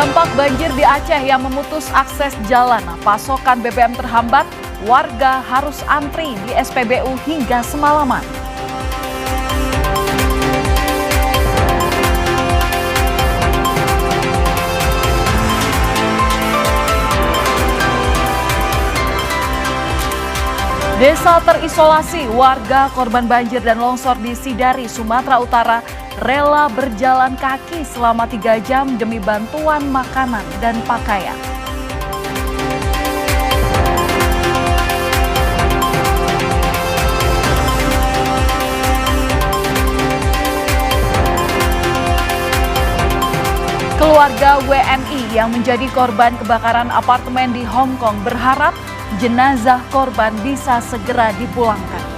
Dampak banjir di Aceh yang memutus akses jalan, pasokan BBM terhambat, warga harus antri di SPBU hingga semalaman. Desa terisolasi, warga korban banjir dan longsor di Sidari, Sumatera Utara rela berjalan kaki selama 3 jam demi bantuan makanan dan pakaian. Keluarga WNI yang menjadi korban kebakaran apartemen di Hong Kong berharap jenazah korban bisa segera dipulangkan.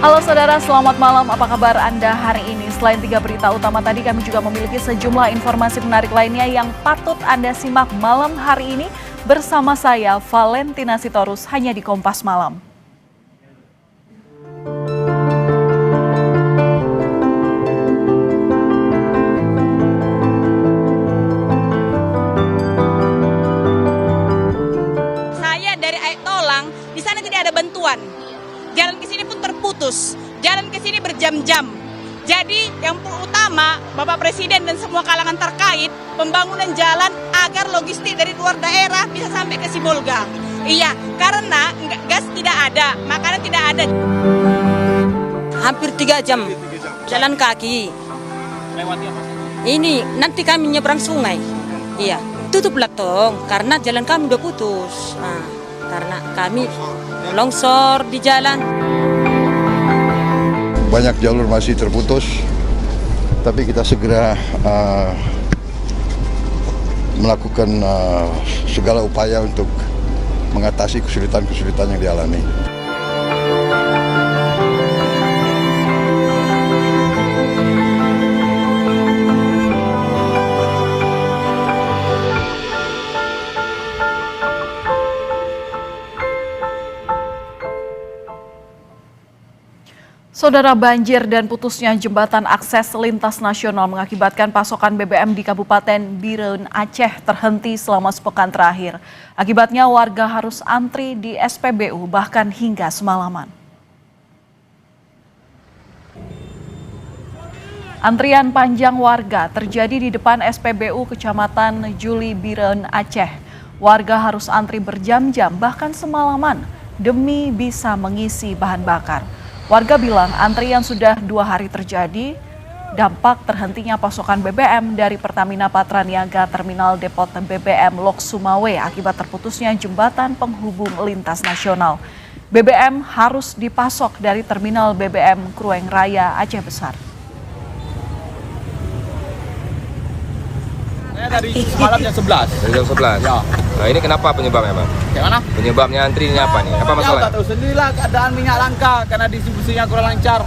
Halo saudara, selamat malam. Apa kabar Anda hari ini? Selain 3 berita utama tadi, kami juga memiliki sejumlah informasi menarik lainnya yang patut Anda simak malam hari ini bersama saya, Valentina Sitorus, hanya di Kompas Malam. Saya dari Aik Tolang, di sana tidak ada bantuan. Jalan ke sini pun terputus, jalan ke sini berjam-jam. Jadi yang utama, Bapak Presiden dan semua kalangan terkait, pembangunan jalan agar logistik dari luar daerah bisa sampai ke Sibolga. Iya, karena gas tidak ada, makanan tidak ada. Hampir 3 jam jalan kaki. Ini nanti kami nyebrang sungai. Iya, tutup latong karena jalan kami udah putus. Nah, karena kami longsor di jalan. Banyak jalur masih terputus, tapi kita segera melakukan segala upaya untuk mengatasi kesulitan-kesulitan yang dialami. Saudara, banjir dan putusnya jembatan akses lintas nasional mengakibatkan pasokan BBM di Kabupaten Bireun, Aceh terhenti selama sepekan terakhir. Akibatnya warga harus antri di SPBU bahkan hingga semalaman. Antrian panjang warga terjadi di depan SPBU Kecamatan Juli Bireun, Aceh. Warga harus antri berjam-jam bahkan semalaman demi bisa mengisi bahan bakar. Warga bilang antrian sudah 2 hari terjadi, dampak terhentinya pasokan BBM dari Pertamina Patraniaga Terminal Depot BBM Lok Sumawe akibat terputusnya jembatan penghubung lintas nasional. BBM harus dipasok dari Terminal BBM Krueng Raya Aceh Besar. Saya dari malam jam 11. Dari jam 11? Ya. Nah, ini kenapa penyebabnya, Bang? Kayak mana? Penyebabnya antrinya apa nih? Apa masalah? Ya, tahu sendirilah keadaan minyak langka karena distribusinya kurang lancar.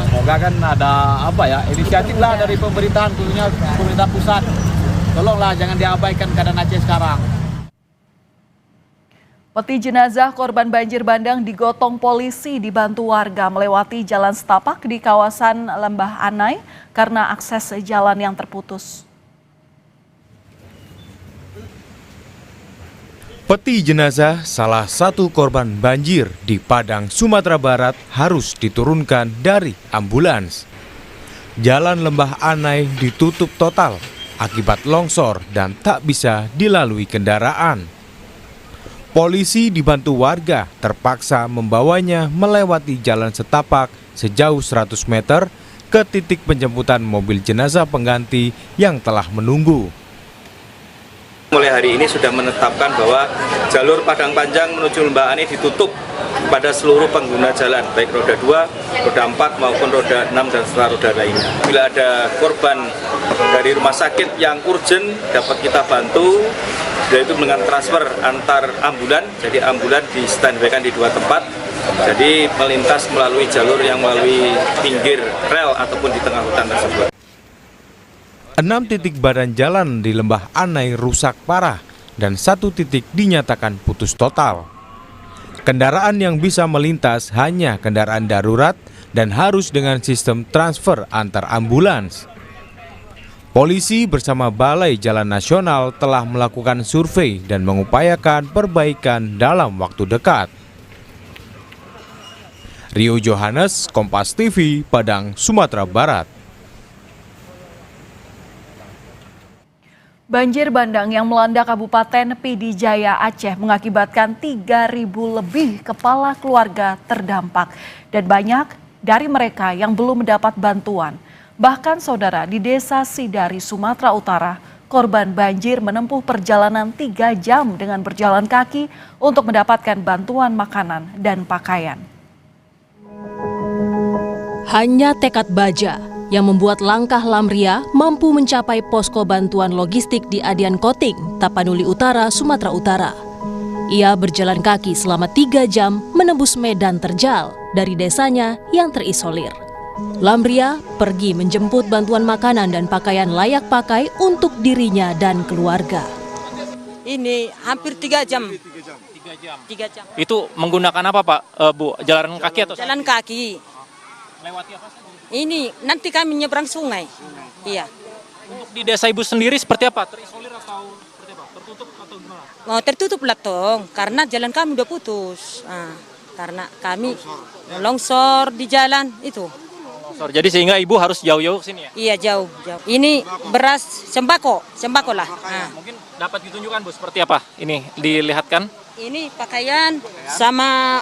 Semoga kan ada apa ya, inisiatif lah dari pemerintahan, khususnya pemerintah pusat. Tolonglah jangan diabaikan keadaan Aceh sekarang. Peti jenazah korban banjir bandang digotong polisi dibantu warga melewati jalan setapak di kawasan Lembah Anai karena akses jalan yang terputus. Peti jenazah salah satu korban banjir di Padang, Sumatera Barat harus diturunkan dari ambulans. Jalan Lembah Anai ditutup total akibat longsor dan tak bisa dilalui kendaraan. Polisi dibantu warga terpaksa membawanya melewati jalan setapak sejauh 100 meter ke titik penjemputan mobil jenazah pengganti yang telah menunggu. Mulai hari ini sudah menetapkan bahwa jalur Padang Panjang menuju Lembah Anai ditutup pada seluruh pengguna jalan, baik roda 2, roda 4 maupun roda 6 dan setelah roda lainnya. Bila ada korban dari rumah sakit yang urgent dapat kita bantu, yaitu dengan transfer antar ambulan. Jadi ambulan di standby-kan di 2 tempat. Jadi melintas melalui jalur yang melalui pinggir rel ataupun di tengah hutan tersebut. 6 titik badan jalan di Lembah Anai rusak parah dan 1 titik dinyatakan putus total. Kendaraan yang bisa melintas hanya kendaraan darurat dan harus dengan sistem transfer antar ambulans. Polisi bersama Balai Jalan Nasional telah melakukan survei dan mengupayakan perbaikan dalam waktu dekat. Rio Johannes, Kompas TV, Padang, Sumatera Barat. Banjir bandang yang melanda Kabupaten Pidi Jaya, Aceh mengakibatkan 3.000 lebih kepala keluarga terdampak dan banyak dari mereka yang belum mendapat bantuan. Bahkan saudara, di Desa Sidari, Sumatera Utara, korban banjir menempuh perjalanan 3 jam dengan berjalan kaki untuk mendapatkan bantuan makanan dan pakaian. Hanya tekad baja yang membuat langkah Lamria mampu mencapai posko bantuan logistik di Adian Koting, Tapanuli Utara, Sumatera Utara. Ia berjalan kaki selama 3 jam menembus medan terjal dari desanya yang terisolir. Lamria pergi menjemput bantuan makanan dan pakaian layak pakai untuk dirinya dan keluarga. Ini hampir 3 jam. 3 jam. Itu menggunakan apa Pak, Bu? Jalan kaki atau? Jalan kaki. Lewati apa? Ini nanti kami nyebrang sungai. Iya. Untuk di desa Ibu sendiri seperti apa? Terisolir atau seperti apa? Tertutup atau gimana? Oh, tertutup lah tong, karena jalan kami udah putus. Karena kami longsor di jalan itu. Longsor. Jadi sehingga Ibu harus jauh-jauh ke sini ya? Iya, jauh. Ini beras sembako lah. Mungkin dapat ditunjukkan Bu seperti apa? Ini dilihatkan. Ini pakaian sama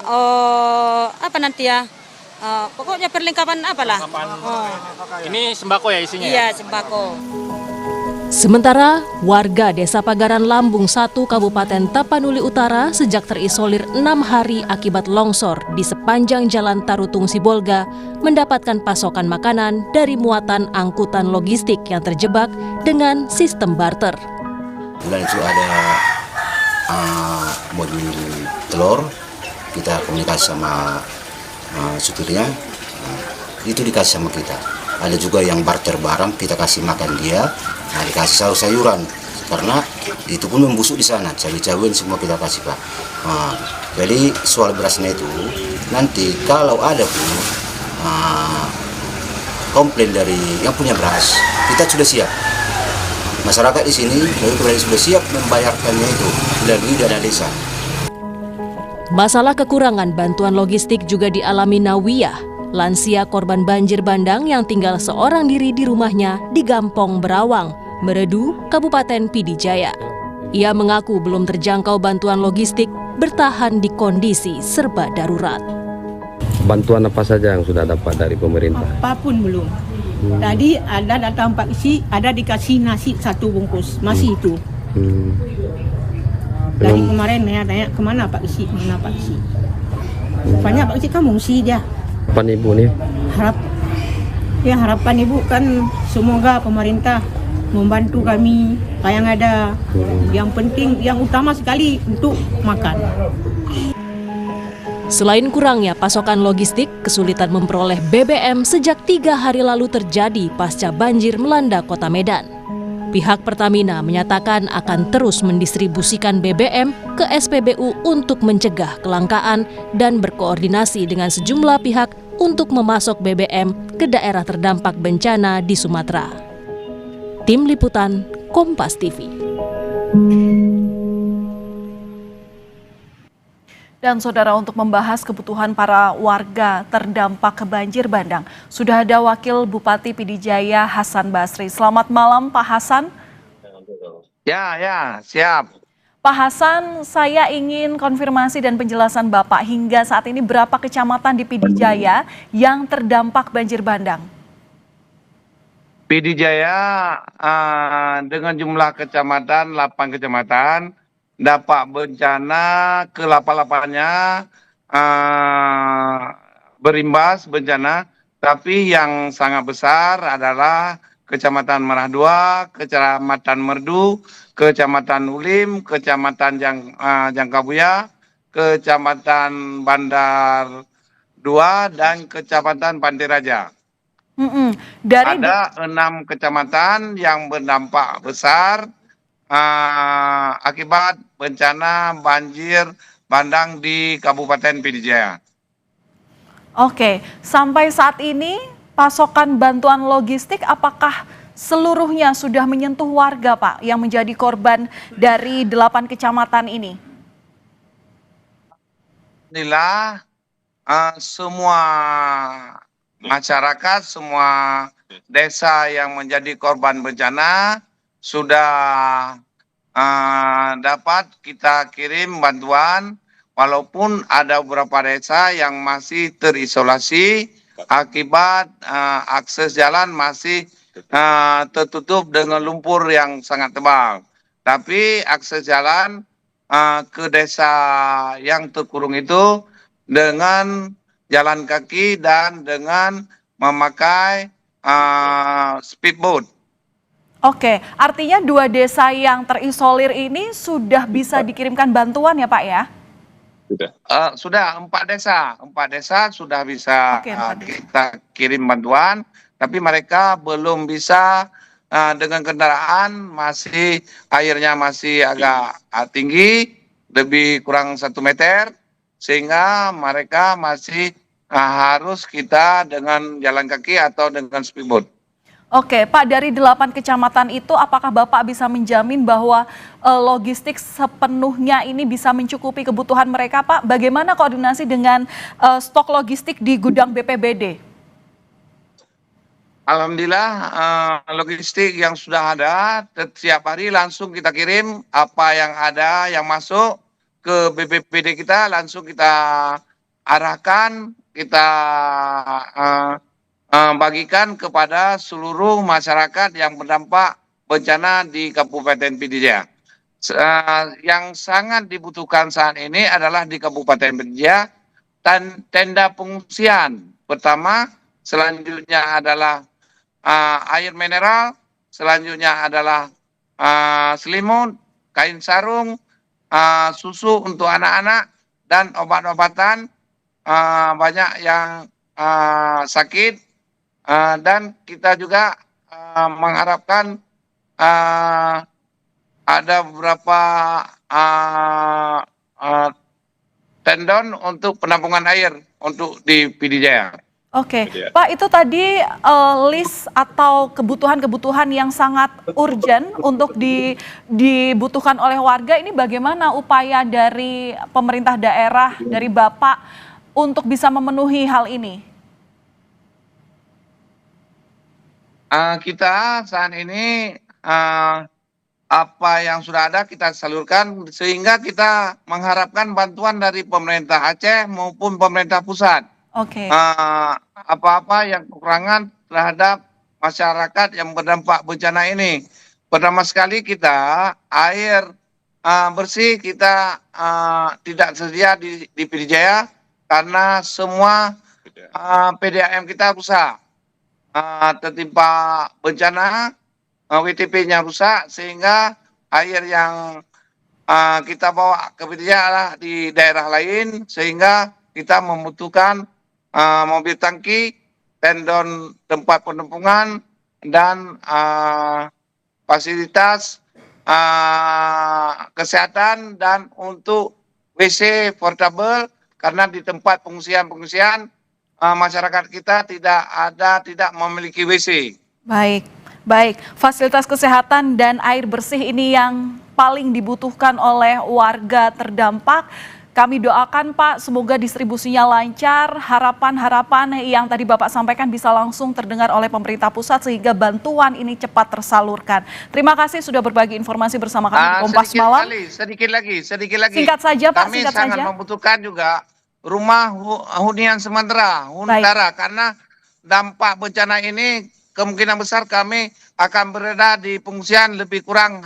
apa nanti ya? Pokoknya perlengkapan apalah. Ini sembako ya isinya? Iya, sembako. Sementara warga Desa Pagaran Lambung 1 Kabupaten Tapanuli Utara sejak terisolir 6 hari akibat longsor di sepanjang Jalan Tarutung Sibolga mendapatkan pasokan makanan dari muatan angkutan logistik yang terjebak dengan sistem barter. Bulan itu ada mobil telur, kita komunikasi sama supirnya, itu dikasih sama kita. Ada juga yang barter barang, kita kasih makan dia, dikasih sayur-sayuran, karena itu pun membusuk di sana, cabai-cabai semua kita kasih Pak. Jadi soal berasnya itu, nanti kalau ada pun komplain dari yang punya beras, kita sudah siap. Masyarakat di sini sudah siap membayarkannya itu dari dana desa. Masalah kekurangan bantuan logistik juga dialami Nawiyah, lansia korban banjir bandang yang tinggal seorang diri di rumahnya di Gampong Berawang, Meredu, Kabupaten Pidi Jaya. Ia mengaku belum terjangkau bantuan logistik, bertahan di kondisi serba darurat. Bantuan apa saja yang sudah dapat dari pemerintah? Apapun belum. Tadi ada datang Pak Isi, ada dikasih nasi 1 bungkus, masih itu. Dari kemarin ya tanya kemana Pak Isi, mana Pak Isi. Rupanya Pak Isi kan mengungsi dia. Harapan Ibu nih? Harapan Ibu kan semoga pemerintah membantu kami yang ada. Yang penting, yang utama sekali untuk makan. Selain kurangnya pasokan logistik, kesulitan memperoleh BBM sejak 3 hari lalu terjadi pasca banjir melanda Kota Medan. Pihak Pertamina menyatakan akan terus mendistribusikan BBM ke SPBU untuk mencegah kelangkaan dan berkoordinasi dengan sejumlah pihak untuk memasok BBM ke daerah terdampak bencana di Sumatera. Tim Liputan Kompas TV. Dan saudara, untuk membahas kebutuhan para warga terdampak banjir bandang, sudah ada Wakil Bupati Pidi Jaya Hasan Basri. Selamat malam Pak Hasan. Ya, siap. Pak Hasan, saya ingin konfirmasi dan penjelasan Bapak hingga saat ini berapa kecamatan di Pidi Jaya yang terdampak banjir bandang? PD Jaya dengan jumlah kecamatan 8 kecamatan dapat bencana ke-8-8-nya berimbas bencana, tapi yang sangat besar adalah Kecamatan Merah 2, Kecamatan Merdu, Kecamatan Ulim, Kecamatan Jangkabuya, Kecamatan Bandar 2, dan Kecamatan Pantai Raja. Ada 6 kecamatan yang berdampak besar akibat bencana banjir bandang di Kabupaten PD Jaya. Oke, sampai saat ini pasokan bantuan logistik apakah seluruhnya sudah menyentuh warga, Pak, yang menjadi korban dari 8 kecamatan ini? Alhamdulillah, semua masyarakat, semua desa yang menjadi korban bencana sudah dapat kita kirim bantuan, walaupun ada beberapa desa yang masih terisolasi akibat akses jalan masih tertutup dengan lumpur yang sangat tebal. Tapi akses jalan ke desa yang terkurung itu dengan jalan kaki dan dengan memakai speedboat. Oke, artinya 2 desa yang terisolir ini sudah bisa dikirimkan bantuan ya, Pak ya? Sudah 4 desa sudah bisa kita kirim bantuan, tapi mereka belum bisa dengan kendaraan, masih airnya masih agak tinggi, lebih kurang 1 meter, sehingga mereka masih harus kita dengan jalan kaki atau dengan speedboat. Oke, Pak, dari 8 kecamatan itu apakah Bapak bisa menjamin bahwa logistik sepenuhnya ini bisa mencukupi kebutuhan mereka, Pak? Bagaimana koordinasi dengan stok logistik di gudang BPBD? Alhamdulillah, logistik yang sudah ada setiap hari langsung kita kirim, apa yang ada yang masuk ke BPBD kita langsung kita arahkan, kita bagikan kepada seluruh masyarakat yang berdampak bencana di Kabupaten PD Jaya. Yang sangat dibutuhkan saat ini adalah di Kabupaten PD Jaya tenda pengungsian. Pertama, selanjutnya adalah air mineral, selanjutnya adalah selimut, kain sarung, susu untuk anak-anak, dan obat-obatan. Banyak yang sakit. Dan kita juga mengharapkan ada beberapa tendon untuk penampungan air untuk di PD Jaya. Oke, Pak, itu tadi list atau kebutuhan-kebutuhan yang sangat urgent untuk dibutuhkan oleh warga. Ini bagaimana upaya dari pemerintah daerah, dari Bapak untuk bisa memenuhi hal ini? Kita saat ini apa yang sudah ada kita salurkan, sehingga kita mengharapkan bantuan dari pemerintah Aceh maupun pemerintah pusat. Oke. Apa-apa yang kekurangan terhadap masyarakat yang berdampak bencana ini. Pertama sekali kita air bersih kita tidak sedia di PD Jaya karena semua PDAM kita rusak. Tertimpa bencana, WTP-nya rusak, sehingga air yang kita bawa ke PD Jaya adalah di daerah lain, sehingga kita membutuhkan mobil tangki, tendon tempat penampungan, dan fasilitas kesehatan, dan untuk WC portable, karena di tempat pengungsian masyarakat kita tidak memiliki WC. Baik. Fasilitas kesehatan dan air bersih ini yang paling dibutuhkan oleh warga terdampak. Kami doakan, Pak, semoga distribusinya lancar, harapan-harapan yang tadi Bapak sampaikan bisa langsung terdengar oleh pemerintah pusat sehingga bantuan ini cepat tersalurkan. Terima kasih sudah berbagi informasi bersama kami di Kompas Malam. Sedikit lagi. Singkat saja, Pak, Kami sangat membutuhkan juga rumah hunian sementara, karena dampak bencana ini kemungkinan besar kami akan berada di pengungsian lebih kurang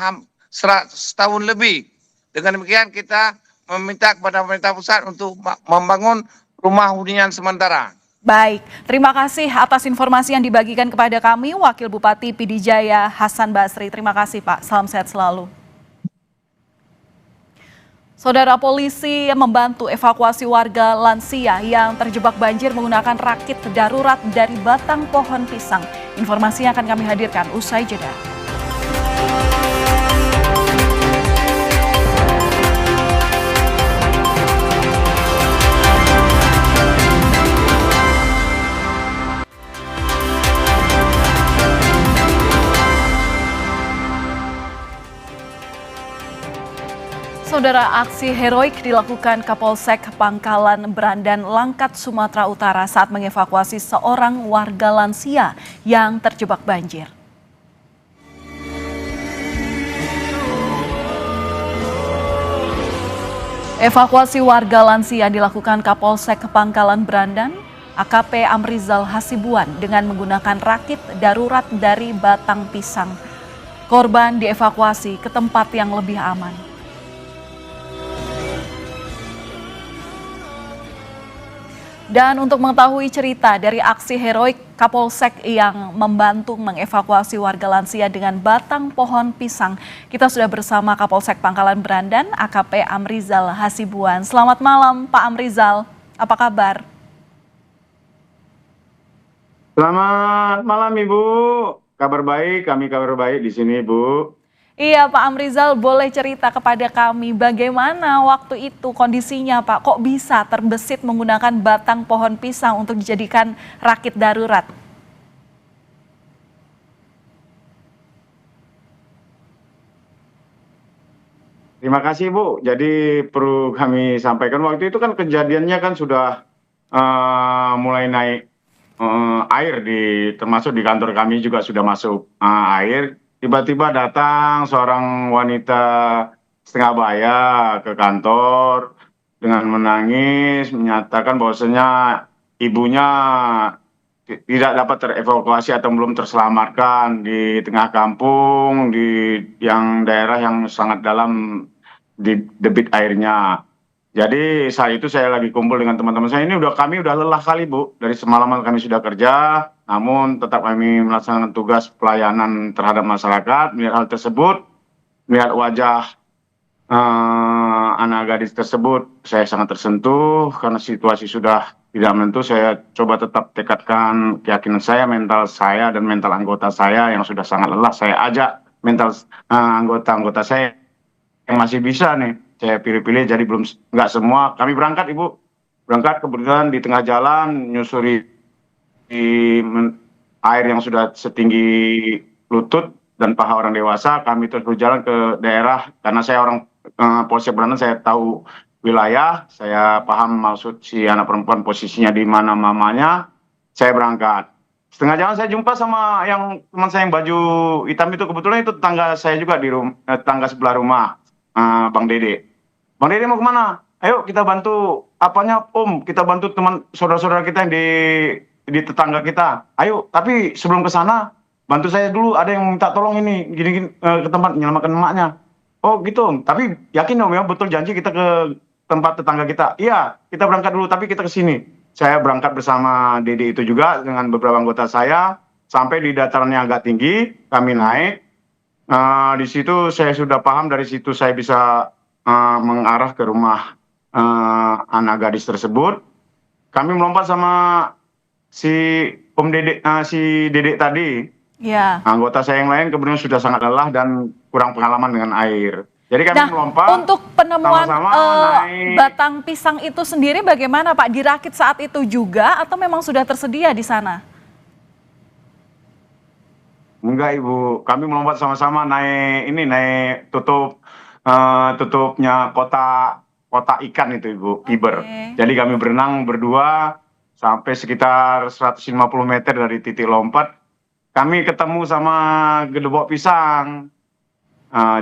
setahun lebih. Dengan demikian kita meminta kepada pemerintah pusat untuk membangun rumah hunian sementara. Baik, terima kasih atas informasi yang dibagikan kepada kami, Wakil Bupati Pidijaya Hasan Basri. Terima kasih Pak, salam sehat selalu. Saudara, polisi membantu evakuasi warga lansia yang terjebak banjir menggunakan rakit darurat dari batang pohon pisang. Informasinya akan kami hadirkan usai jeda. Saudara, aksi heroik dilakukan Kapolsek Pangkalan Brandan, Langkat, Sumatera Utara saat mengevakuasi seorang warga lansia yang terjebak banjir. Evakuasi warga lansia dilakukan Kapolsek Pangkalan Brandan, AKP Amrizal Hasibuan dengan menggunakan rakit darurat dari batang pisang. Korban dievakuasi ke tempat yang lebih aman. Dan untuk mengetahui cerita dari aksi heroik Kapolsek yang membantu mengevakuasi warga lansia dengan batang pohon pisang, kita sudah bersama Kapolsek Pangkalan Brandan, AKP Amrizal Hasibuan. Selamat malam Pak Amrizal, apa kabar? Selamat malam Ibu, kabar baik, kami kabar baik di sini Ibu. Iya Pak Amrizal, boleh cerita kepada kami bagaimana waktu itu kondisinya Pak? Kok bisa terbesit menggunakan batang pohon pisang untuk dijadikan rakit darurat? Terima kasih Bu, jadi perlu kami sampaikan waktu itu kan kejadiannya kan sudah mulai naik air, termasuk di kantor kami juga sudah masuk air. Tiba-tiba datang seorang wanita setengah baya ke kantor dengan menangis, menyatakan bahwasanya ibunya tidak dapat terevakuasi atau belum terselamatkan di tengah kampung, di yang daerah yang sangat dalam di debit airnya. Jadi saat itu saya lagi kumpul dengan teman-teman saya, kami udah lelah kali Bu, dari semalaman kami sudah kerja, namun tetap kami melaksanakan tugas pelayanan terhadap masyarakat. Melihat hal tersebut, melihat wajah anak gadis tersebut, saya sangat tersentuh karena situasi sudah tidak menentu. Saya coba tetap tekadkan keyakinan saya, mental saya dan mental anggota saya yang sudah sangat lelah. Saya ajak mental anggota-anggota saya yang masih bisa nih, saya pilih-pilih, jadi belum nggak semua. Kami berangkat Ibu, berangkat kebetulan di tengah jalan nyusuri di air yang sudah setinggi lutut dan paha orang dewasa. Kami terus berjalan ke daerah, karena saya orang Polsek Brandan, saya tahu wilayah, saya paham maksud si anak perempuan posisinya di mana mamanya. Saya berangkat. Setengah jalan saya jumpa sama yang teman saya yang baju hitam itu, kebetulan itu tetangga saya juga di tetangga sebelah rumah, Bang Dede. Bang Dede mau kemana? Ayo kita bantu apanya Om, kita bantu teman saudara-saudara kita yang di tetangga kita. Ayo, tapi sebelum ke sana bantu saya dulu, ada yang minta tolong ini gini-gini ke tempat menyelamatkan emaknya. Oh gitu Om, tapi yakin Om ya betul janji kita ke tempat tetangga kita? Iya, kita berangkat dulu tapi kita ke sini. Saya berangkat bersama Dede itu juga dengan beberapa anggota saya, sampai di dataran yang agak tinggi, kami naik. Di situ saya sudah paham, dari situ saya bisa mengarah ke rumah anak gadis tersebut. Kami melompat sama si Om Dede, si Dede tadi. Ya. Anggota saya yang lain kemudian sudah sangat lelah dan kurang pengalaman dengan air. Jadi kami melompat. Untuk penemuan naik. batang pisang itu sendiri bagaimana Pak? Dirakit saat itu juga atau memang sudah tersedia di sana? Enggak Ibu, kami melompat sama-sama naik tutupnya kotak ikan itu Ibu, fiber. Jadi kami berenang berdua sampai sekitar 150 meter dari titik lompat. Kami ketemu sama gedebok pisang.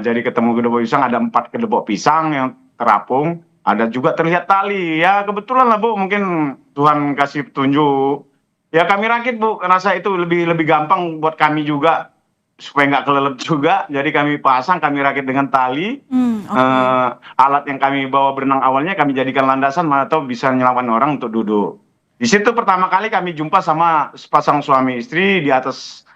Jadi ketemu gedebok pisang, ada 4 gedebok pisang yang terapung. Ada juga terlihat tali. Ya kebetulan lah Bu, mungkin Tuhan kasih petunjuk. Ya kami rakit Bu, karena saya itu lebih gampang buat kami juga supaya nggak kelelep juga. Jadi kami pasang, kami rakit dengan tali. Alat yang kami bawa berenang awalnya kami jadikan landasan atau bisa nyelamatkan orang untuk duduk. Di situ pertama kali kami jumpa sama sepasang suami istri di atas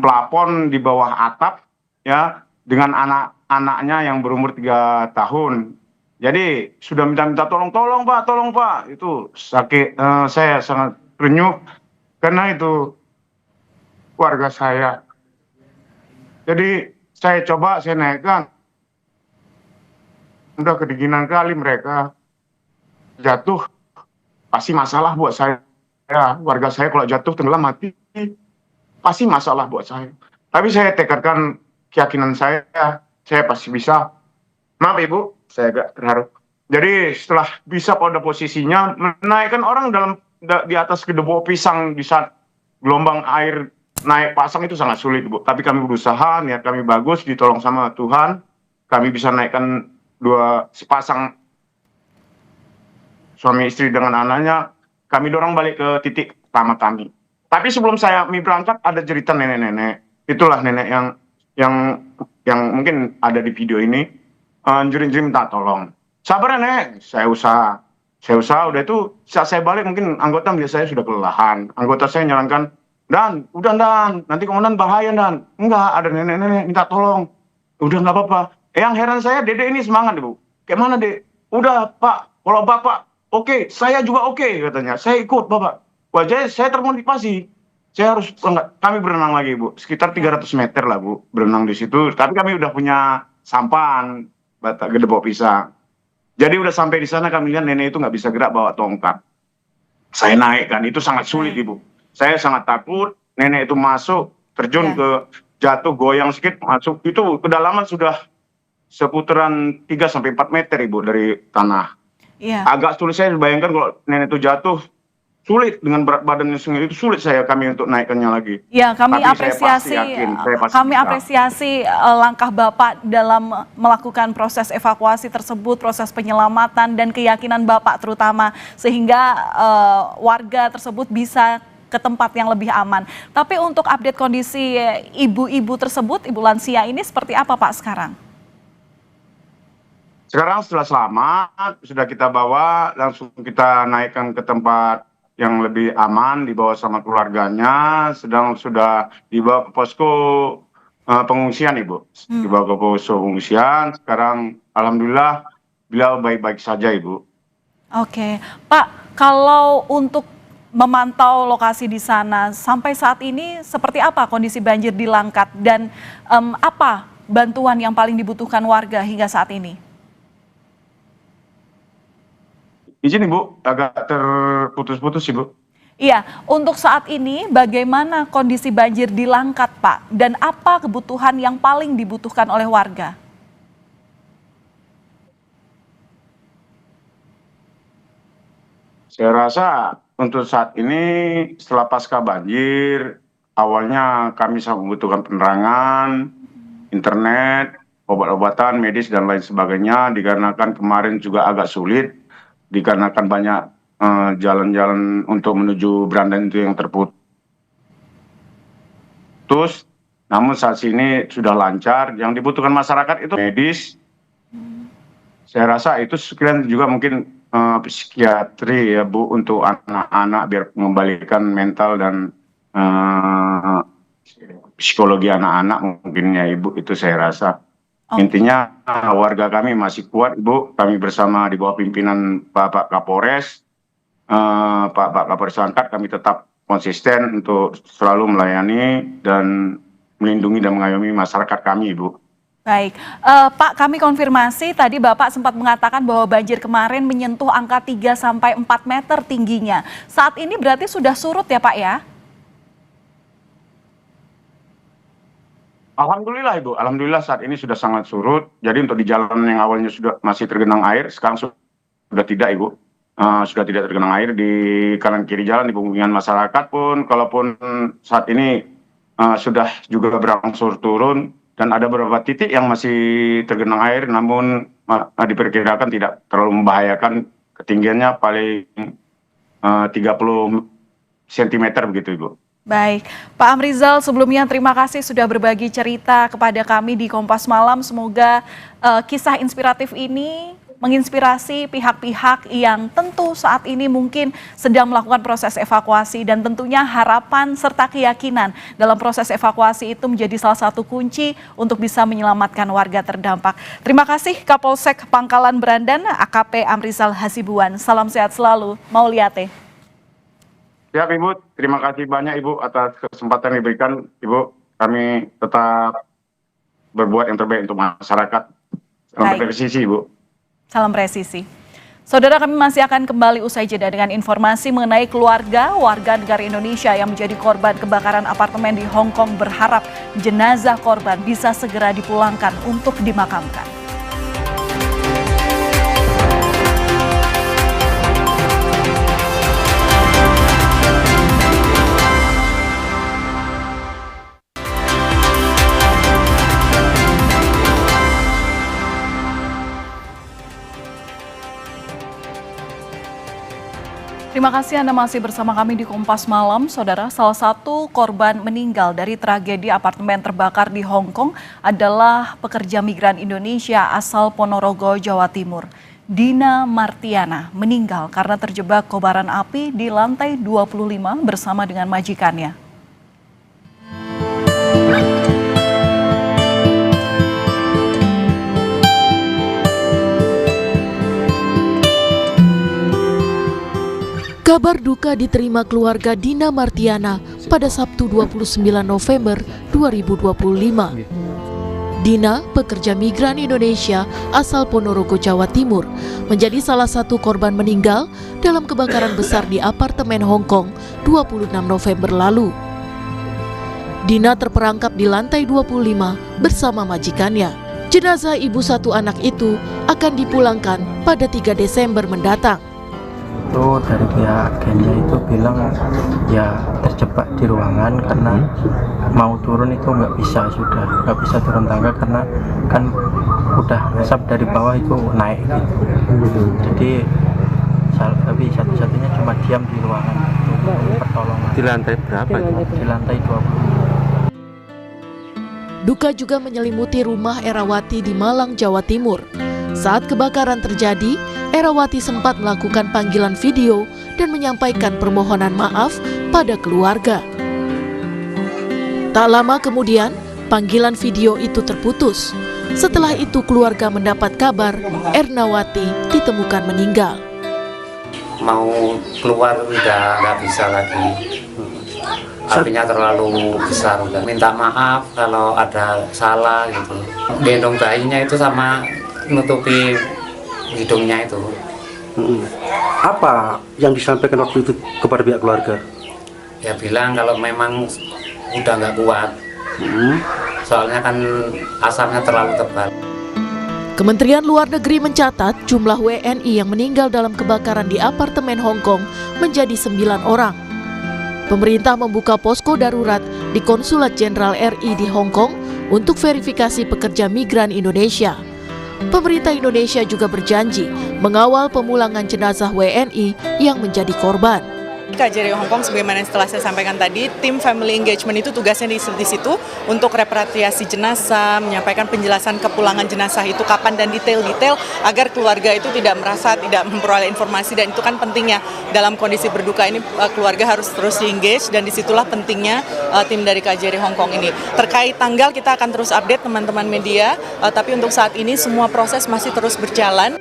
plafon di bawah atap ya dengan anak-anaknya yang berumur 3 tahun. Jadi sudah minta tolong Pak, itu sakit, saya sangat renyuh karena itu warga saya. Jadi saya coba saya naikkan, udah kedinginan kali mereka jatuh, pasti masalah buat saya. Warga saya kalau jatuh tenggelam mati, pasti masalah buat saya. Tapi saya tekadkan keyakinan saya pasti bisa. Maaf Ibu, saya agak terharu. Jadi setelah bisa pada posisinya menaikkan orang di atas kedebok pisang di saat gelombang air naik pasang itu sangat sulit Bu. Tapi kami berusaha, niat kami bagus, ditolong sama Tuhan. Kami bisa naikkan sepasang suami istri dengan anaknya. Kami dorong balik ke titik pertama kami. Tapi sebelum kami berangkat ada cerita nenek-nenek. Itulah nenek yang mungkin ada di video ini. Anjurin minta tolong. Sabar Nek, saya usaha udah itu saat saya balik mungkin anggota melihat saya sudah kelelahan. Anggota saya nyarankan, Dan, nanti komandan bahaya Dan. Enggak, ada nenek-nenek minta tolong. Udah nggak apa-apa. Yang heran saya Dede ini semangat Ibu. Kayak mana Dek? Udah Pak, kalau Bapak oke, saya juga oke katanya. Saya ikut Bapak. Wajah saya termotivasi. Saya harus kami berenang lagi Bu. Sekitar 300 meter lah Bu berenang di situ. Tapi kami udah punya sampan. Batak gedebok pisang. Jadi udah sampai di sana kami lihat nenek itu nggak bisa gerak bawa tongkat. Saya naikkan itu sangat sulit Ibu. Saya sangat takut nenek itu masuk terjun ke jatuh goyang sedikit masuk itu kedalaman sudah seputaran 3-4 meter Ibu dari tanah. Agak sulit saya bayangkan kalau nenek itu jatuh. Sulit dengan berat badannya sendiri itu sulit kami untuk naikkannya lagi. Ya, kami Tapi apresiasi langkah Bapak dalam melakukan proses evakuasi tersebut, proses penyelamatan dan keyakinan Bapak terutama sehingga warga tersebut bisa ke tempat yang lebih aman. Tapi untuk update kondisi ibu-ibu tersebut, ibu lansia ini seperti apa Pak sekarang? Sekarang setelah selamat, sudah kita bawa, langsung kita naikkan ke tempat yang lebih aman, dibawa sama keluarganya, sudah dibawa ke posko pengungsian Ibu. Dibawa ke posko pengungsian, sekarang Alhamdulillah beliau baik-baik saja Ibu. Oke, Pak, kalau untuk memantau lokasi di sana, sampai saat ini seperti apa kondisi banjir di Langkat dan apa bantuan yang paling dibutuhkan warga hingga saat ini? Izin Ibu, agak terputus-putus Ibu. Iya, untuk saat ini bagaimana kondisi banjir di Langkat Pak? Dan apa kebutuhan yang paling dibutuhkan oleh warga? Saya rasa untuk saat ini setelah pasca banjir, awalnya kami sangat membutuhkan penerangan, internet, obat-obatan, medis dan lain sebagainya, dikarenakan kemarin juga agak sulit. Dikarenakan banyak jalan-jalan untuk menuju Brandan itu yang terputus. Namun saat ini sudah lancar. Yang dibutuhkan masyarakat itu medis. Saya rasa itu sekalian juga mungkin psikiatri ya Bu untuk anak-anak biar mengembalikan mental dan psikologi anak-anak mungkin ya Ibu, itu saya rasa. Intinya warga kami masih kuat Ibu, kami bersama di bawah pimpinan Bapak Kapolres, Pak Kapolres Langkat, kami tetap konsisten untuk selalu melayani dan melindungi dan mengayomi masyarakat kami Ibu. Baik, Pak, kami konfirmasi tadi Bapak sempat mengatakan bahwa banjir kemarin menyentuh angka 3-4 meter tingginya. Saat ini berarti sudah surut ya Pak ya? Alhamdulillah Ibu, alhamdulillah saat ini sudah sangat surut. Jadi untuk di jalan yang awalnya sudah masih tergenang air, sekarang sudah tidak Ibu. Sudah tidak tergenang air di kanan kiri jalan, di pemukiman masyarakat pun, kalaupun saat ini sudah juga berangsur turun. Dan ada beberapa titik yang masih tergenang air, namun diperkirakan tidak terlalu membahayakan. Ketinggiannya paling 30 cm begitu Ibu. Baik, Pak Amrizal, sebelumnya terima kasih sudah berbagi cerita kepada kami di Kompas Malam. Semoga kisah inspiratif ini menginspirasi pihak-pihak yang tentu saat ini mungkin sedang melakukan proses evakuasi, dan tentunya harapan serta keyakinan dalam proses evakuasi itu menjadi salah satu kunci untuk bisa menyelamatkan warga terdampak. Terima kasih Kapolsek Pangkalan Brandan, AKP Amrizal Hasibuan. Salam sehat selalu, Mauliate. Siap Ibu, terima kasih banyak Ibu atas kesempatan yang diberikan Ibu. Kami tetap berbuat yang terbaik untuk masyarakat. Salam presisi Ibu. Salam presisi. Saudara, kami masih akan kembali usai jeda dengan informasi mengenai keluarga warga negara Indonesia yang menjadi korban kebakaran apartemen di Hong Kong berharap jenazah korban bisa segera dipulangkan untuk dimakamkan. Terima kasih Anda masih bersama kami di Kompas Malam. Saudara, salah satu korban meninggal dari tragedi apartemen terbakar di Hong Kong adalah pekerja migran Indonesia asal Ponorogo, Jawa Timur. Dina Martiana meninggal karena terjebak kobaran api di lantai 25 bersama dengan majikannya. Kabar duka diterima keluarga Dina Martiana pada Sabtu 29 November 2025. Dina, pekerja migran Indonesia asal Ponorogo, Jawa Timur, menjadi salah satu korban meninggal dalam kebakaran besar di apartemen Hong Kong 26 November lalu. Dina terperangkap di lantai 25 bersama majikannya. Jenazah ibu satu anak itu akan dipulangkan pada 3 Desember mendatang. Itu dari pihak agennya itu bilang ya terjebak di ruangan karena mau turun itu nggak bisa turun tangga karena kan udah asap dari bawah itu naik gitu. Jadi tapi satu-satunya cuma diam di ruangan untuk pertolongan. Di lantai berapa? Di lantai 20. Duka juga menyelimuti rumah Erawati di Malang, Jawa Timur. Saat kebakaran terjadi, Erawati sempat melakukan panggilan video dan menyampaikan permohonan maaf pada keluarga. Tak lama kemudian, panggilan video itu terputus. Setelah itu keluarga mendapat kabar Ernawati ditemukan meninggal. Mau keluar nggak bisa lagi. Apinya terlalu besar, udah minta maaf kalau ada salah gitu. Gendong bayinya itu sama nutupi hidungnya itu. Apa yang disampaikan waktu itu kepada pihak keluarga? Ya bilang kalau memang udah nggak kuat. Soalnya kan asapnya terlalu tebal. Kementerian Luar Negeri mencatat jumlah WNI yang meninggal dalam kebakaran di apartemen Hong Kong menjadi 9 orang. Pemerintah membuka posko darurat di Konsulat Jenderal RI di Hong Kong untuk verifikasi pekerja migran Indonesia. Pemerintah Indonesia juga berjanji mengawal pemulangan jenazah WNI yang menjadi korban. KJRI Hong Kong sebagaimana setelah saya sampaikan tadi, tim family engagement itu tugasnya di situ untuk repatriasi jenazah, menyampaikan penjelasan kepulangan jenazah itu kapan dan detail-detail agar keluarga itu tidak merasa tidak memperoleh informasi, dan itu kan pentingnya dalam kondisi berduka ini keluarga harus terus di-engage, dan disitulah pentingnya tim dari KJRI Hong Kong ini. Terkait tanggal kita akan terus update teman-teman media, tapi untuk saat ini semua proses masih terus berjalan.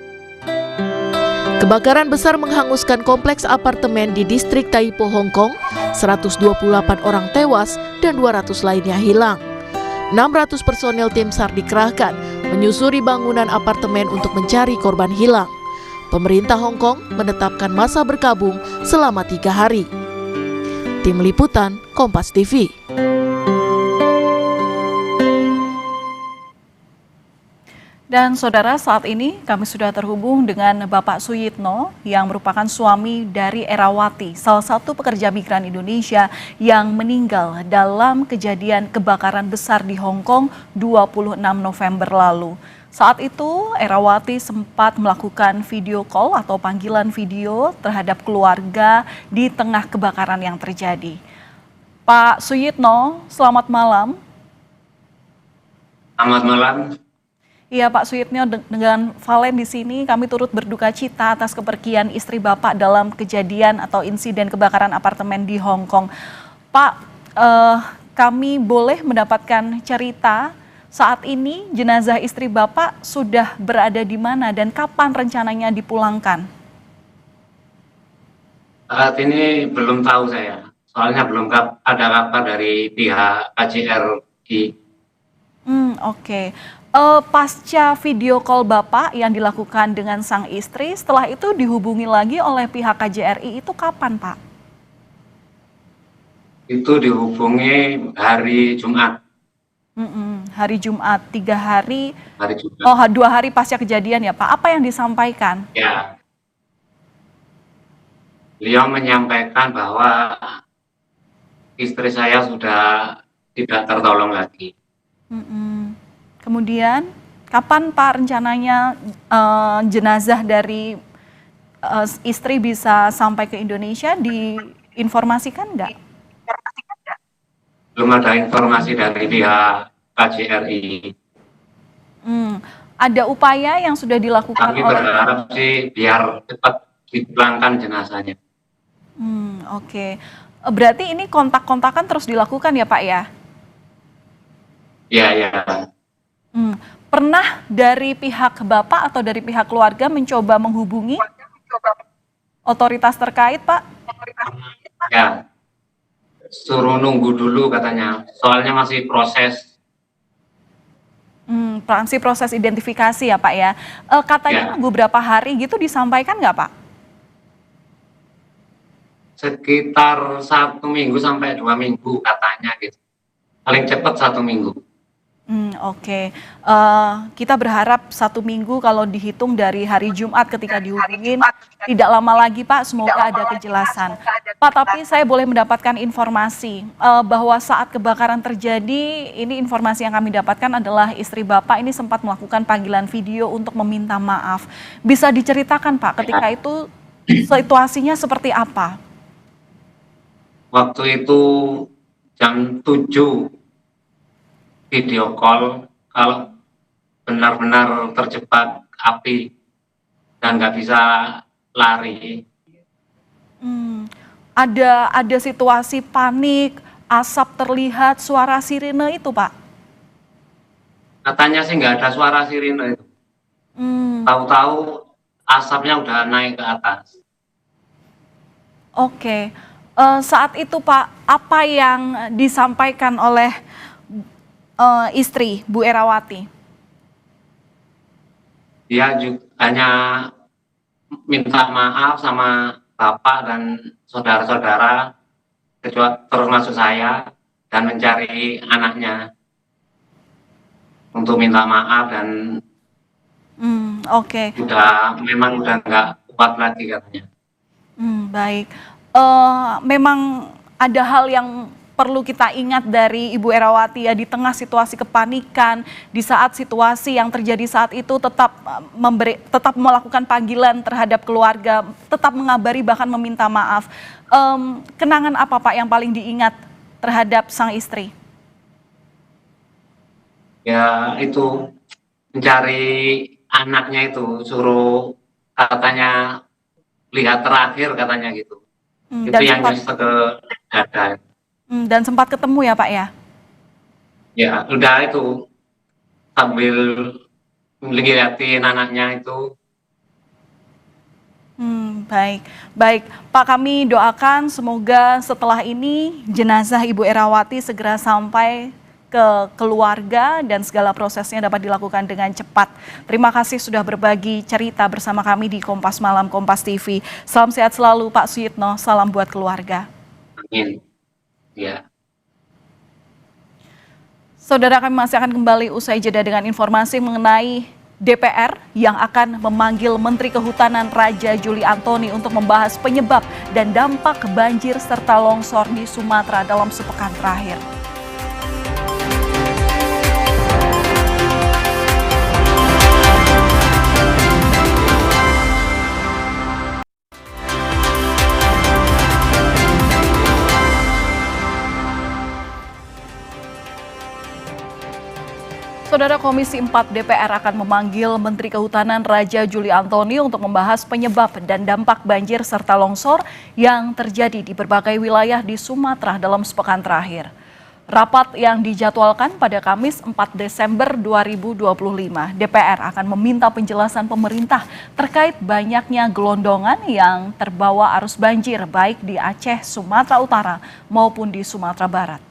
Kebakaran besar menghanguskan kompleks apartemen di distrik Tai Po, Hong Kong. 128 orang tewas dan 200 lainnya hilang. 600 personel tim SAR dikerahkan menyusuri bangunan apartemen untuk mencari korban hilang. Pemerintah Hong Kong menetapkan masa berkabung selama 3 hari. Tim Liputan, Kompas TV. Dan saudara, saat ini kami sudah terhubung dengan Bapak Suyitno yang merupakan suami dari Erawati, salah satu pekerja migran Indonesia yang meninggal dalam kejadian kebakaran besar di Hong Kong 26 November lalu. Saat itu, Erawati sempat melakukan video call atau panggilan video terhadap keluarga di tengah kebakaran yang terjadi. Pak Suyitno, selamat malam. Selamat malam. Iya Pak Suyitno, dengan Valen di sini kami turut berduka cita atas kepergian istri Bapak dalam kejadian atau insiden kebakaran apartemen di Hong Kong. Pak, kami boleh mendapatkan cerita saat ini jenazah istri Bapak sudah berada di mana dan kapan rencananya dipulangkan? Saat ini belum tahu saya, soalnya belum ada kabar dari pihak KJRI. Oke. Pasca video call Bapak yang dilakukan dengan sang istri, setelah itu dihubungi lagi oleh pihak KJRI itu kapan, Pak? Itu dihubungi hari Jumat. Hari Jumat, 3 hari. Hari Jumat. Oh, 2 hari pasca kejadian ya, Pak. Apa yang disampaikan? Ya. Beliau menyampaikan bahwa istri saya sudah tidak tertolong lagi. Kemudian, kapan Pak rencananya jenazah dari istri bisa sampai ke Indonesia? Diinformasikan nggak? Belum ada informasi dari pihak KJRI. Ada upaya yang sudah dilakukan Kami berharap sih biar cepat dipulangkan jenazahnya. Oke. Berarti ini kontak-kontakan terus dilakukan ya Pak ya? Iya, ya. Pernah dari pihak Bapak atau dari pihak keluarga mencoba menghubungi otoritas terkait, Pak? Ya, suruh nunggu dulu katanya, soalnya masih proses. Masih proses identifikasi ya Pak ya. Katanya nunggu berapa hari gitu disampaikan nggak Pak? Sekitar 1 minggu sampai 2 minggu katanya gitu. Paling cepat 1 minggu. Oke. Kita berharap 1 minggu kalau dihitung dari hari Jumat ketika dihubungin, tidak lama lagi Pak, semoga ada kejelasan. Pak, tapi saya boleh mendapatkan informasi bahwa saat kebakaran terjadi, ini informasi yang kami dapatkan adalah istri Bapak ini sempat melakukan panggilan video untuk meminta maaf. Bisa diceritakan Pak, ketika itu situasinya seperti apa? Waktu itu jam 7 video call kalau benar-benar terjebak api dan nggak bisa lari. Ada situasi panik, asap terlihat, suara sirine itu Pak? Katanya sih nggak ada suara sirine itu. Tahu-tahu asapnya udah naik ke atas. Oke. Saat itu Pak, apa yang disampaikan oleh istri Bu Erawati? Dia hanya minta maaf sama Bapak dan saudara-saudara, termasuk saya, dan mencari anaknya untuk minta maaf dan memang udah nggak kuat lagi katanya. Baik. Memang ada hal yang perlu kita ingat dari Ibu Erawati ya, di tengah situasi kepanikan, di saat situasi yang terjadi saat itu tetap melakukan panggilan terhadap keluarga, tetap mengabari bahkan meminta maaf. Kenangan apa Pak yang paling diingat terhadap sang istri? Ya itu mencari anaknya itu, suruh katanya lihat terakhir katanya gitu. Itu yang nyesek ke dada. Dan sempat ketemu ya Pak ya? Ya udah itu sambil ngeliatin anaknya itu. Baik Pak, kami doakan semoga setelah ini jenazah Ibu Erawati segera sampai ke keluarga dan segala prosesnya dapat dilakukan dengan cepat. Terima kasih sudah berbagi cerita bersama kami di Kompas Malam Kompas TV. Salam sehat selalu Pak Suyitno, salam buat keluarga. Amin. Ya. Saudara, kami masih akan kembali usai jeda dengan informasi mengenai DPR yang akan memanggil Menteri Kehutanan Raja Juli Antoni untuk membahas penyebab dan dampak banjir serta longsor di Sumatera dalam sepekan terakhir. Saudara, Komisi 4 DPR akan memanggil Menteri Kehutanan Raja Juli Antoni untuk membahas penyebab dan dampak banjir serta longsor yang terjadi di berbagai wilayah di Sumatera dalam sepekan terakhir. Rapat yang dijadwalkan pada Kamis 4 Desember 2025, DPR akan meminta penjelasan pemerintah terkait banyaknya gelondongan yang terbawa arus banjir baik di Aceh, Sumatera Utara maupun di Sumatera Barat.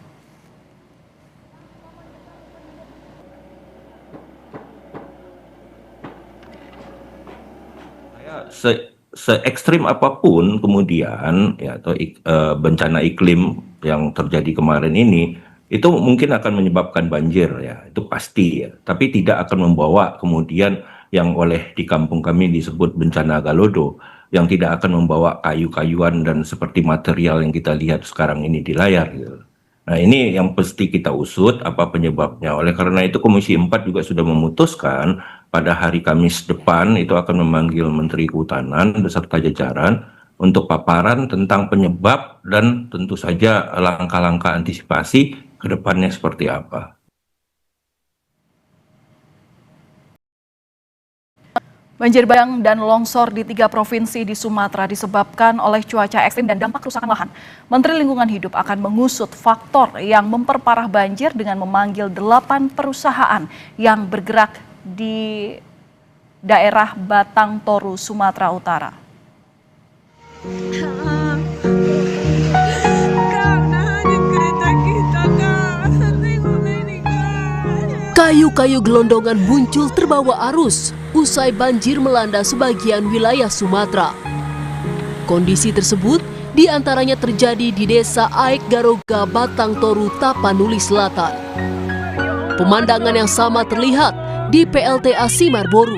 Se-ekstrim apapun kemudian ya atau bencana iklim yang terjadi kemarin ini itu mungkin akan menyebabkan banjir ya, itu pasti ya, tapi tidak akan membawa kemudian yang oleh di kampung kami disebut bencana Galodo, yang tidak akan membawa kayu-kayuan dan seperti material yang kita lihat sekarang ini di layar gitu. Nah, ini yang pasti kita usut apa penyebabnya. Oleh karena itu Komisi 4 juga sudah memutuskan pada hari Kamis depan itu akan memanggil Menteri Kehutanan beserta jajaran untuk paparan tentang penyebab dan tentu saja langkah-langkah antisipasi ke depannya seperti apa. Banjir bandang dan longsor di 3 provinsi di Sumatera disebabkan oleh cuaca ekstrim dan dampak kerusakan lahan. Menteri Lingkungan Hidup akan mengusut faktor yang memperparah banjir dengan memanggil 8 perusahaan yang bergerak di daerah Batang Toru, Sumatera Utara. Kayu-kayu gelondongan muncul terbawa arus usai banjir melanda sebagian wilayah Sumatera. Kondisi tersebut diantaranya terjadi di Desa Aek Garoga, Batang Toru, Tapanuli Selatan. Pemandangan yang sama terlihat di PLTA Simarboru.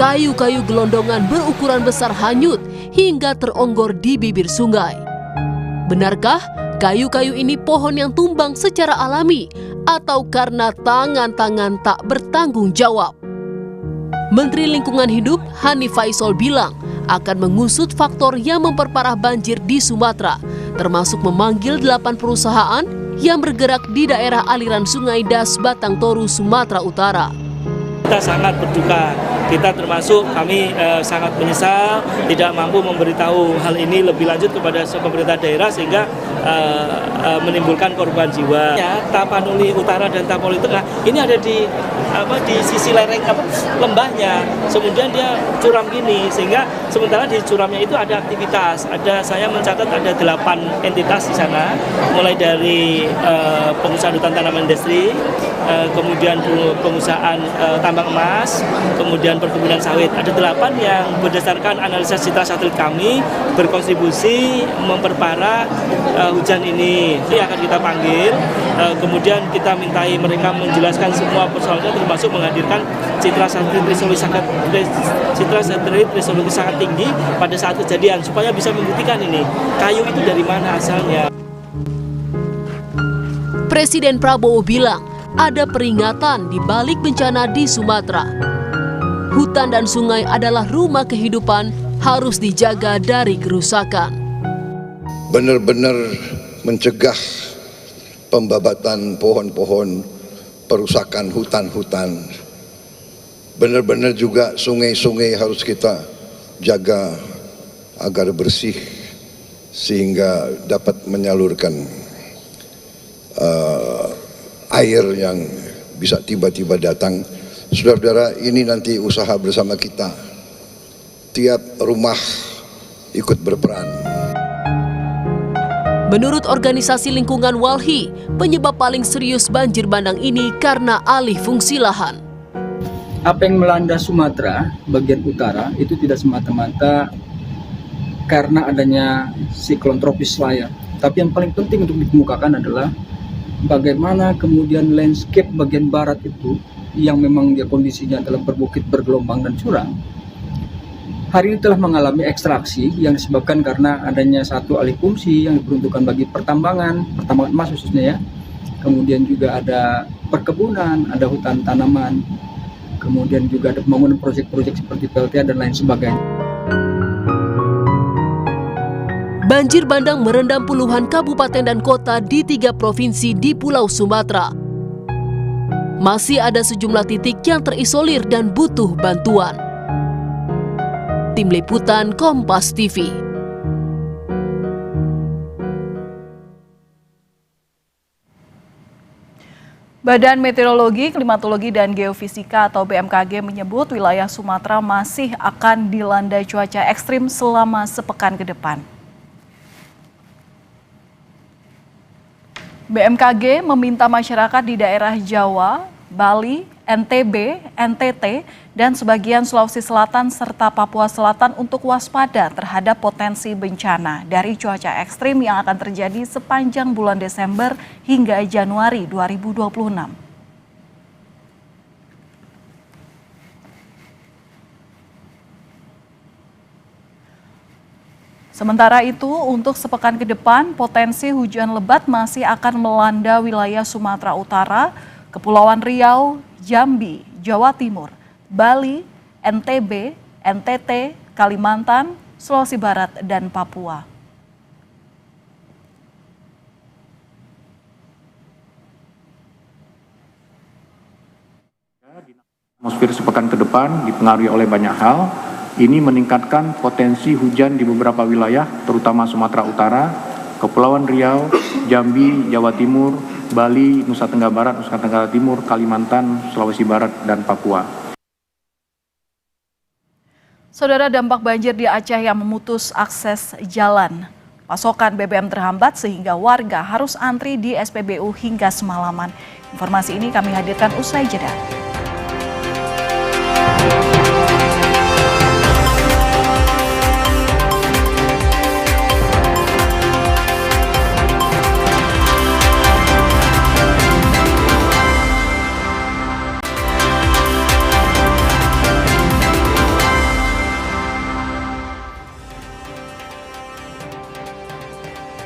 Kayu-kayu gelondongan berukuran besar hanyut hingga teronggor di bibir sungai. Benarkah kayu-kayu ini pohon yang tumbang secara alami atau karena tangan-tangan tak bertanggung jawab? Menteri Lingkungan Hidup Hanif Faisal bilang akan mengusut faktor yang memperparah banjir di Sumatera, termasuk memanggil 8 perusahaan yang bergerak di daerah aliran Sungai Das Batang Toru, Sumatera Utara. Kita sangat berduka, kita termasuk kami sangat menyesal tidak mampu memberitahu hal ini lebih lanjut kepada pemerintah daerah sehingga menimbulkan korban jiwa. Ya, Tapanuli Utara dan Tapanuli Tengah ini ada di sisi lereng lembahnya, kemudian dia curam gini sehingga sementara di curamnya itu ada aktivitas. Saya mencatat ada 8 entitas di sana, mulai dari pengusaha hutan tanaman industri, kemudian pengusahaan tambang emas, kemudian perkebunan sawit. Ada 8 yang berdasarkan analisa citra satelit kami berkontribusi memperparah hujan ini. Ini akan kita panggil, kemudian kita mintai mereka menjelaskan semua persoalannya, termasuk menghadirkan citra satelit resolusi sangat tinggi pada saat kejadian supaya bisa membuktikan ini kayu itu dari mana asalnya. Presiden Prabowo bilang ada peringatan di balik bencana di Sumatera. Hutan dan sungai adalah rumah kehidupan, harus dijaga dari kerusakan. Benar-benar mencegah pembabatan pohon-pohon, perusakan hutan-hutan. Benar-benar juga sungai-sungai harus kita jaga agar bersih sehingga dapat menyalurkan air yang bisa tiba-tiba datang. Saudara-saudara, ini nanti usaha bersama kita. Tiap rumah ikut berperan. Menurut organisasi lingkungan Walhi, penyebab paling serius banjir bandang ini karena alih fungsi lahan. Apa yang melanda Sumatera bagian utara itu tidak semata-mata karena adanya siklon tropis Laya. Tapi yang paling penting untuk dikemukakan adalah bagaimana kemudian landscape bagian barat itu yang memang dia kondisinya adalah berbukit, bergelombang dan curam, hari ini telah mengalami ekstraksi yang disebabkan karena adanya satu alih fungsi yang diperuntukkan bagi pertambangan emas khususnya ya. Kemudian juga ada perkebunan, ada hutan tanaman, kemudian juga ada pembangunan proyek-proyek seperti PLTA dan lain sebagainya. Banjir bandang merendam puluhan kabupaten dan kota di 3 provinsi di Pulau Sumatera. Masih ada sejumlah titik yang terisolir dan butuh bantuan. Tim Liputan Kompas TV. Badan Meteorologi, Klimatologi, dan Geofisika atau BMKG menyebut wilayah Sumatera masih akan dilanda cuaca ekstrim selama sepekan ke depan. BMKG meminta masyarakat di daerah Jawa, Bali, NTB, NTT, dan sebagian Sulawesi Selatan serta Papua Selatan untuk waspada terhadap potensi bencana dari cuaca ekstrim yang akan terjadi sepanjang bulan Desember hingga Januari 2026. Sementara itu, untuk sepekan ke depan, potensi hujan lebat masih akan melanda wilayah Sumatera Utara, Kepulauan Riau, Jambi, Jawa Timur, Bali, NTB, NTT, Kalimantan, Sulawesi Barat, dan Papua. Atmosfer sepekan ke depan dipengaruhi oleh banyak hal. Ini meningkatkan potensi hujan di beberapa wilayah, terutama Sumatera Utara, Kepulauan Riau, Jambi, Jawa Timur, Bali, Nusa Tenggara Barat, Nusa Tenggara Timur, Kalimantan, Sulawesi Barat, dan Papua. Saudara, dampak banjir di Aceh yang memutus akses jalan. Pasokan BBM terhambat sehingga warga harus antri di SPBU hingga semalaman. Informasi ini kami hadirkan usai jeda.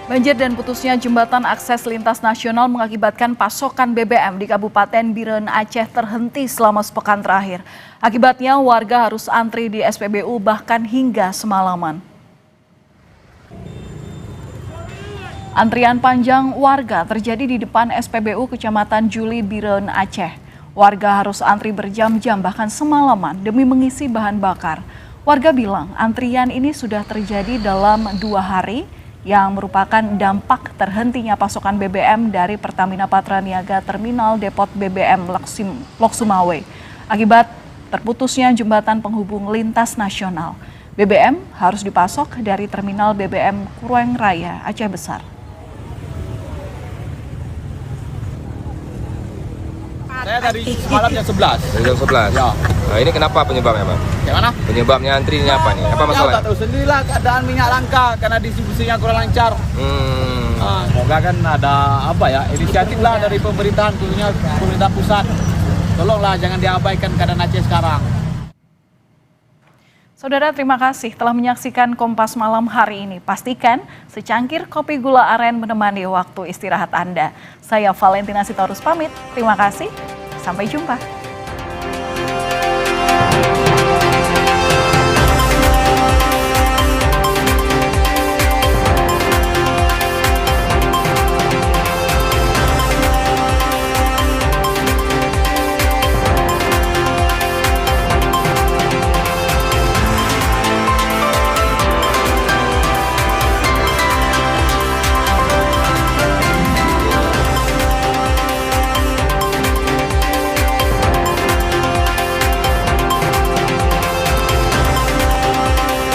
Banjir dan putusnya jembatan akses lintas nasional mengakibatkan pasokan BBM di Kabupaten Biren Aceh terhenti selama sepekan terakhir. Akibatnya warga harus antri di SPBU bahkan hingga semalaman. Antrian panjang warga terjadi di depan SPBU Kecamatan Juli Biren Aceh. Warga harus antri berjam-jam bahkan semalaman demi mengisi bahan bakar. Warga bilang antrian ini sudah terjadi dalam 2 hari, yang merupakan dampak terhentinya pasokan BBM dari Pertamina Patraniaga Terminal Depot BBM Lok-Sumawe. Akibat terputusnya jembatan penghubung lintas nasional, BBM harus dipasok dari Terminal BBM Krueng Raya, Aceh Besar. Saya dari malam jam 11. Dari jam 11? Ya. Nah, ini kenapa penyebabnya, Pak? Gimana? Penyebabnya antrinya apa nih? Apa masalahnya? Ya, tahu sendirilah keadaan minyak langka karena distribusinya kurang lancar. Semoga kan ada inisiatif lah dari pemerintahan, khususnya pemerintah pusat. Tolonglah jangan diabaikan keadaan Aceh sekarang. Saudara, terima kasih telah menyaksikan Kompas Malam hari ini. Pastikan secangkir kopi gula aren menemani waktu istirahat Anda. Saya Valentina Sitorus pamit. Terima kasih. Sampai jumpa.